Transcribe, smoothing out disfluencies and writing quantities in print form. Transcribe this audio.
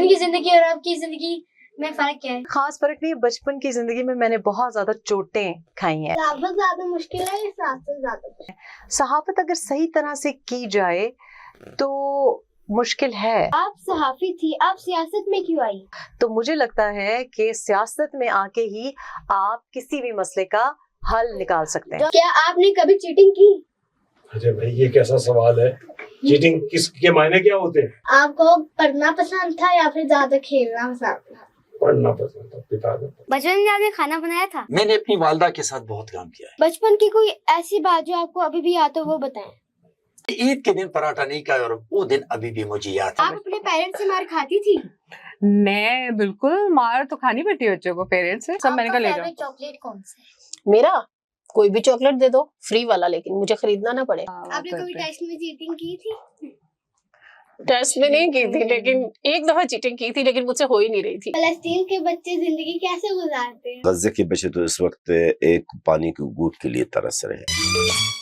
بچپن کی زندگی اور اب کی زندگی میں فرق کیا ہے؟ خاص فرق نہیں ہے. بچپن کی زندگی میں نے بہت زیادہ چوٹیں کھائی ہیں. صحافت زیادہ مشکل ہے یا سیاست زیادہ مشکل؟ صحافت اگر صحیح طرح سے کی جائے تو مشکل ہے. آپ صحافی تھی، آپ سیاست میں کیوں آئی؟ تو مجھے لگتا ہے کہ سیاست میں آ کے ہی آپ کسی بھی مسئلے کا حل نکال سکتے ہیں. کیا آپ نے کبھی چیٹنگ کی؟ اچھا بھائی یہ کیسا سوال ہے؟ چیٹنگ کس کے معنی کیا ہوتے ہیں؟ آپ کو پڑھنا پسند تھا یا پھر زیادہ کھیلنا پسند تھا؟ پڑھنا پسند تھا، کتابیں. بچپن میں آپ نے کھانا بنایا تھا؟ میں نے اپنی والدہ کے ساتھ بہت کام کیا ہے. بچپن کی کوئی ایسی بات جو آپ کو ابھی بھی یاد ہو وہ بتائیں. عید کے دن پراٹھا نہیں کھایا اور وہ دن ابھی بھی مجھے یاد ہے. آپ اپنے پیرنٹس سے مار کھاتی تھی؟ میں بالکل مار تو کھانی پڑتی ہے بچوں کو پیرنٹس سے. سب میں نے کہا لے جاؤ. چاکلیٹ کون سا ہے؟ میرا کوئی بھی چاکلیٹ دے دو فری والا، لیکن مجھے خریدنا نہ پڑے. آپ نے کبھی ٹیسٹ میں چیٹنگ کی تھی؟ ٹیسٹ میں نہیں کی تھی، لیکن ایک دفعہ چیٹنگ کی تھی، لیکن مجھ سے ہو ہی نہیں رہی تھی. فلسطین کے بچے زندگی کیسے گزارتے ہیں؟ غزے کے بچے تو اس وقت ایک پانی کی گھونٹ کے لیے ترس رہے ہیں.